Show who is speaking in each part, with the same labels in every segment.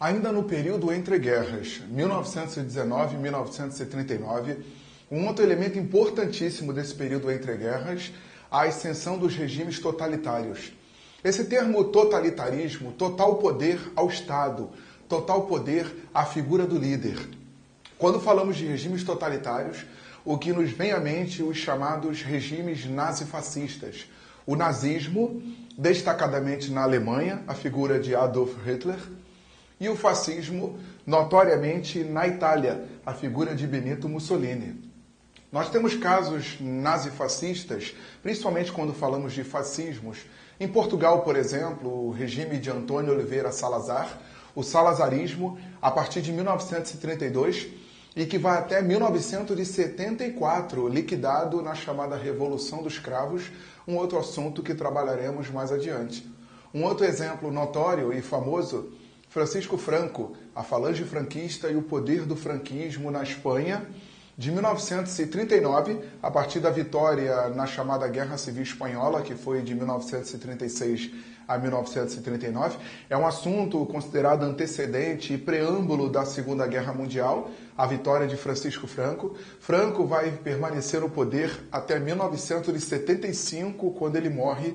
Speaker 1: Ainda no período entre guerras, 1919 e 1939, um outro elemento importantíssimo desse período entre guerras, a ascensão dos regimes totalitários. Esse termo totalitarismo, total poder ao Estado, total poder à figura do líder. Quando falamos de regimes totalitários, o que nos vem à mente os chamados regimes nazifascistas. O nazismo, destacadamente na Alemanha, a figura de Adolf Hitler, e o fascismo, notoriamente na Itália, a figura de Benito Mussolini. Nós temos casos nazifascistas, principalmente quando falamos de fascismos. Em Portugal, por exemplo, o regime de António Oliveira Salazar, o salazarismo, a partir de 1932, e que vai até 1974, liquidado na chamada Revolução dos Cravos, um outro assunto que trabalharemos mais adiante. Um outro exemplo notório e famoso, Francisco Franco, a falange franquista e o poder do franquismo na Espanha, de 1939, a partir da vitória na chamada Guerra Civil Espanhola, que foi de 1936 a 1939, é um assunto considerado antecedente e preâmbulo da Segunda Guerra Mundial, a vitória de Francisco Franco. Franco vai permanecer no poder até 1975, quando ele morre,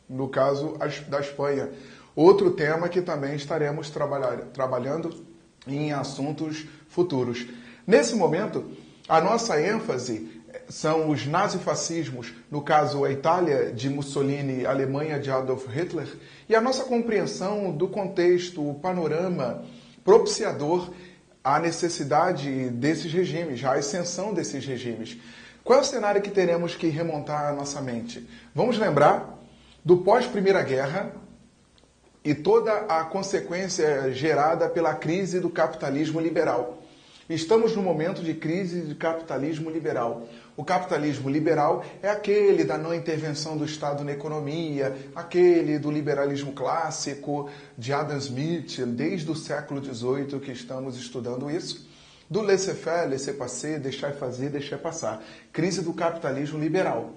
Speaker 1: no caso da Espanha. Outro tema que também estaremos trabalhando em assuntos futuros. Nesse momento, a nossa ênfase são os nazifascismos, no caso a Itália de Mussolini, a Alemanha de Adolf Hitler, e a nossa compreensão do contexto, o panorama propiciador à necessidade desses regimes, à ascensão desses regimes. Qual é o cenário que teremos que remontar à nossa mente? Vamos lembrar do pós-Primeira Guerra e toda a consequência gerada pela crise do capitalismo liberal. Estamos num momento de crise de capitalismo liberal. O capitalismo liberal é aquele da não intervenção do Estado na economia, aquele do liberalismo clássico de Adam Smith, desde o século XVIII que estamos estudando isso, do laissez-faire, laissez-passer, deixar fazer, deixar passar. Crise do capitalismo liberal.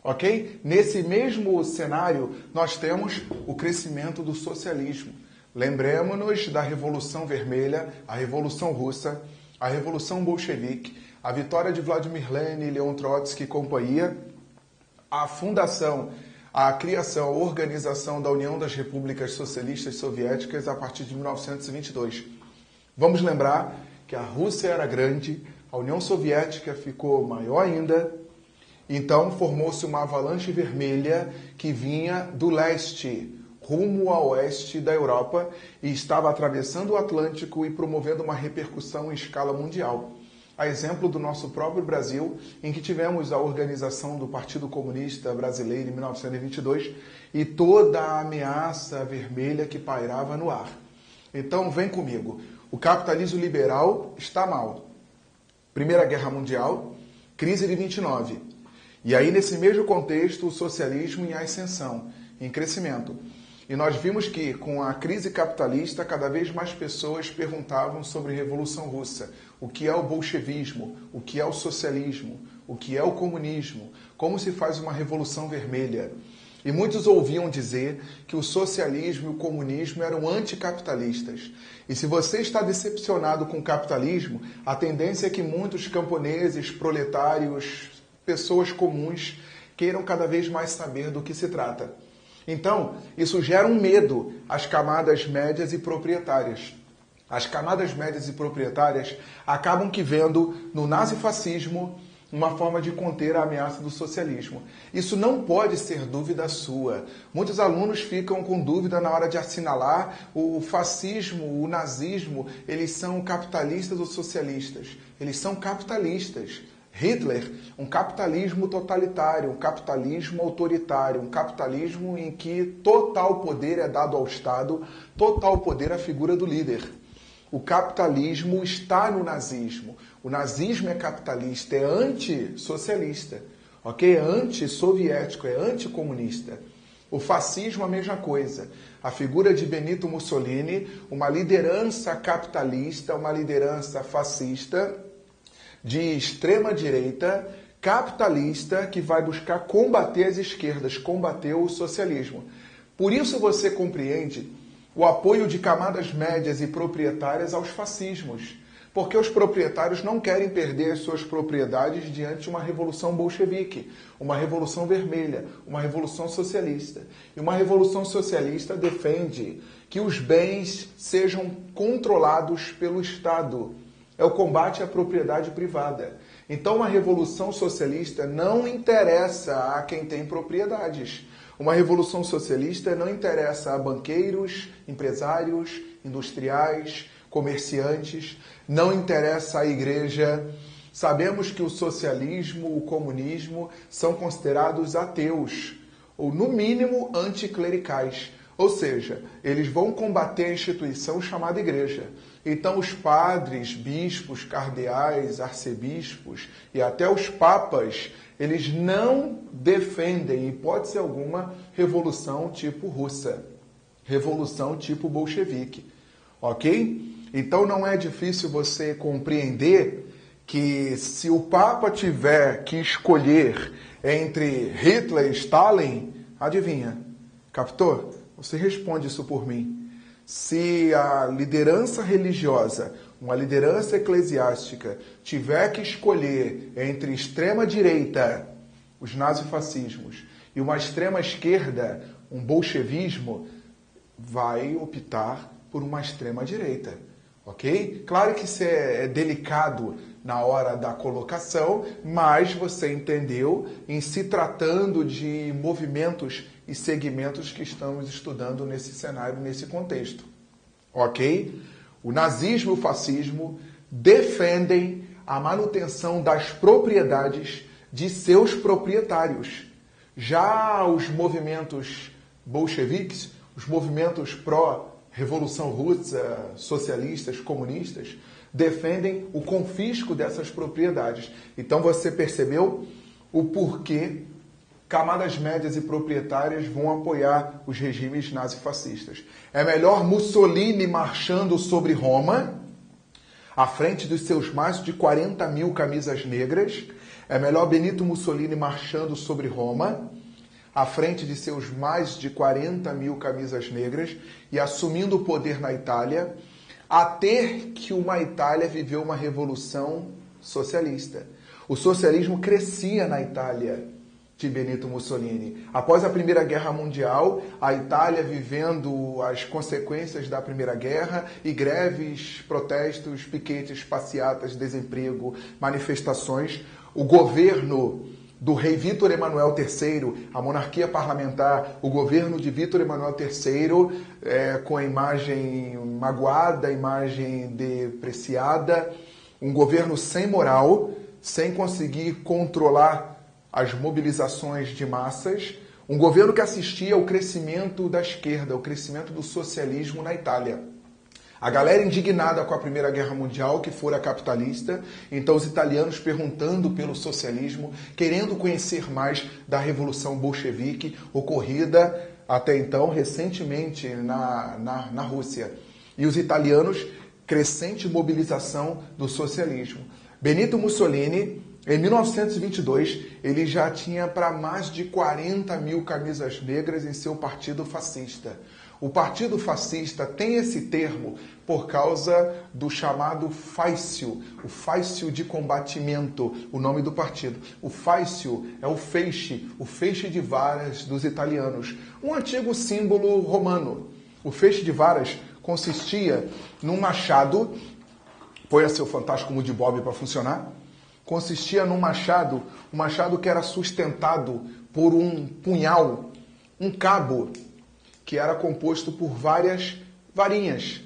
Speaker 1: Ok? Nesse mesmo cenário, nós temos o crescimento do socialismo. Lembremos-nos da Revolução Vermelha, a Revolução Russa, a Revolução Bolchevique, a vitória de Vladimir Lenin, Leon Trotsky e companhia, a fundação, a criação, a organização da União das Repúblicas Socialistas Soviéticas a partir de 1922. Vamos lembrar que a Rússia era grande, a União Soviética ficou maior ainda, então formou-se uma avalanche vermelha que vinha do leste, rumo ao oeste da Europa, e estava atravessando o Atlântico e promovendo uma repercussão em escala mundial. A exemplo do nosso próprio Brasil, em que tivemos a organização do Partido Comunista Brasileiro em 1922 e toda a ameaça vermelha que pairava no ar. Então, vem comigo. O capitalismo liberal está mal. Primeira Guerra Mundial, crise de 29. E aí, nesse mesmo contexto, o socialismo em ascensão, em crescimento. E nós vimos que, com a crise capitalista, cada vez mais pessoas perguntavam sobre a Revolução Russa. O que é o bolchevismo? O que é o socialismo? O que é o comunismo? Como se faz uma revolução vermelha? E muitos ouviam dizer que o socialismo e o comunismo eram anticapitalistas. E se você está decepcionado com o capitalismo, a tendência é que muitos camponeses, proletários, pessoas comuns, queiram cada vez mais saber do que se trata. Então, isso gera um medo às camadas médias e proprietárias. As camadas médias e proprietárias acabam que vendo no nazifascismo uma forma de conter a ameaça do socialismo. Isso não pode ser dúvida sua. Muitos alunos ficam com dúvida na hora de assinalar o fascismo, o nazismo, eles são capitalistas ou socialistas? Eles são capitalistas. Hitler, um capitalismo totalitário, um capitalismo autoritário, um capitalismo em que total poder é dado ao Estado, total poder à figura do líder. O capitalismo está no nazismo. O nazismo é capitalista, é antissocialista, ok? É antissoviético, é anticomunista. O fascismo a mesma coisa. A figura de Benito Mussolini, uma liderança capitalista, uma liderança fascista, de extrema-direita, capitalista, que vai buscar combater as esquerdas, combater o socialismo. Por isso você compreende o apoio de camadas médias e proprietárias aos fascismos, porque os proprietários não querem perder as suas propriedades diante de uma revolução bolchevique, uma revolução vermelha, uma revolução socialista. E uma revolução socialista defende que os bens sejam controlados pelo Estado. É o combate à propriedade privada. Então, uma revolução socialista não interessa a quem tem propriedades. Uma revolução socialista não interessa a banqueiros, empresários, industriais, comerciantes, não interessa à igreja. Sabemos que o socialismo, o comunismo são considerados ateus, ou no mínimo anticlericais. Ou seja, eles vão combater a instituição chamada igreja. Então os padres, bispos, cardeais, arcebispos e até os papas, eles não defendem, em hipótese alguma, revolução tipo russa, revolução tipo bolchevique. Ok? Então não é difícil você compreender que se o Papa tiver que escolher entre Hitler e Stalin, adivinha? Captou? Você responde isso por mim. Se a liderança religiosa, uma liderança eclesiástica, tiver que escolher entre extrema-direita, os nazifascismos, e uma extrema-esquerda, um bolchevismo, vai optar por uma extrema-direita. Ok? Claro que isso é delicado na hora da colocação, mas você entendeu em se tratando de movimentos e segmentos que estamos estudando nesse cenário, nesse contexto. Ok? O nazismo e o fascismo defendem a manutenção das propriedades de seus proprietários. Já os movimentos bolcheviques, os movimentos pró-revolução russa, socialistas, comunistas, defendem o confisco dessas propriedades. Então você percebeu o porquê camadas médias e proprietárias vão apoiar os regimes nazifascistas. É melhor Mussolini marchando sobre Roma, à frente dos seus mais de 40 mil camisas negras. É melhor Benito Mussolini marchando sobre Roma, à frente de seus mais de 40 mil camisas negras e assumindo o poder na Itália, a ter que uma Itália viveu uma revolução socialista. O socialismo crescia na Itália de Benito Mussolini. Após a Primeira Guerra Mundial, a Itália vivendo as consequências da Primeira Guerra e greves, protestos, piquetes, passeatas, desemprego, manifestações, o governo do rei Vítor Emanuel III, a monarquia parlamentar, o governo de Vítor Emanuel III, com a imagem magoada, a imagem depreciada, um governo sem moral, sem conseguir controlar as mobilizações de massas, um governo que assistia ao crescimento da esquerda, ao crescimento do socialismo na Itália. A galera indignada com a Primeira Guerra Mundial, que fora capitalista, então os italianos perguntando pelo socialismo, querendo conhecer mais da Revolução Bolchevique, ocorrida até então recentemente na Rússia. E os italianos, crescente mobilização do socialismo. Benito Mussolini, em 1922, ele já tinha para mais de 40 mil camisas negras em seu partido fascista. O partido fascista tem esse termo por causa do chamado fácio, o fácio de combatimento, o nome do partido. O fácio é o feixe de varas dos italianos, um antigo símbolo romano. O feixe de varas consistia num machado, põe a seu fantástico Moody Bob para funcionar, consistia num machado, um machado que era sustentado por um punhal, um cabo, que era composto por várias varinhas,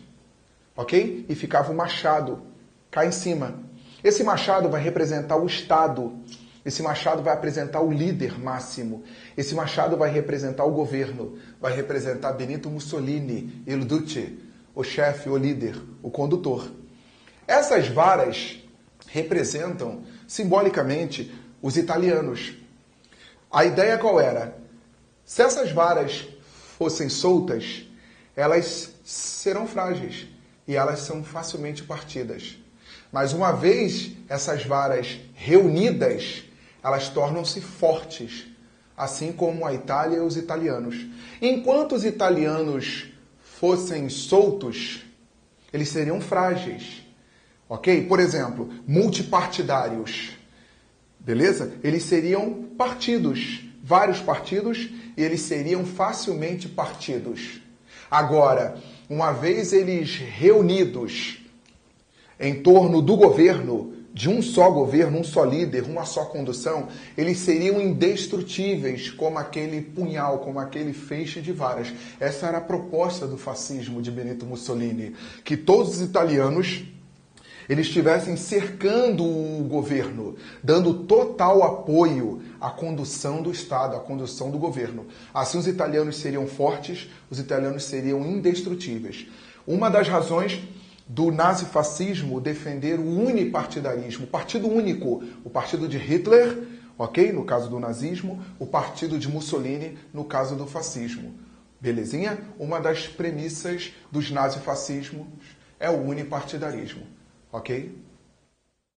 Speaker 1: ok? E ficava o machado cá em cima. Esse machado vai representar o Estado, esse machado vai apresentar o líder máximo, esse machado vai representar o governo, vai representar Benito Mussolini, il duce, o chefe, o líder, o condutor. Essas varas representam simbolicamente os italianos. A ideia qual era? Se essas varas fossem soltas, elas serão frágeis e elas são facilmente partidas. Mas uma vez essas varas reunidas, elas tornam-se fortes, assim como a Itália e os italianos. Enquanto os italianos fossem soltos, eles seriam frágeis. Ok? Por exemplo, multipartidários. Beleza? Eles seriam partidos, vários partidos, e eles seriam facilmente partidos. Agora, uma vez eles reunidos em torno do governo, de um só governo, um só líder, uma só condução, eles seriam indestrutíveis como aquele punhal, como aquele feixe de varas. Essa era a proposta do fascismo de Benito Mussolini, que todos os italianos eles estivessem cercando o governo, dando total apoio à condução do Estado, à condução do governo. Assim os italianos seriam fortes, os italianos seriam indestrutíveis. Uma das razões do nazifascismo defender o unipartidarismo, o partido único, o partido de Hitler, ok? No caso do nazismo, o partido de Mussolini, no caso do fascismo. Belezinha? Uma das premissas dos nazifascismos é o unipartidarismo. Ok?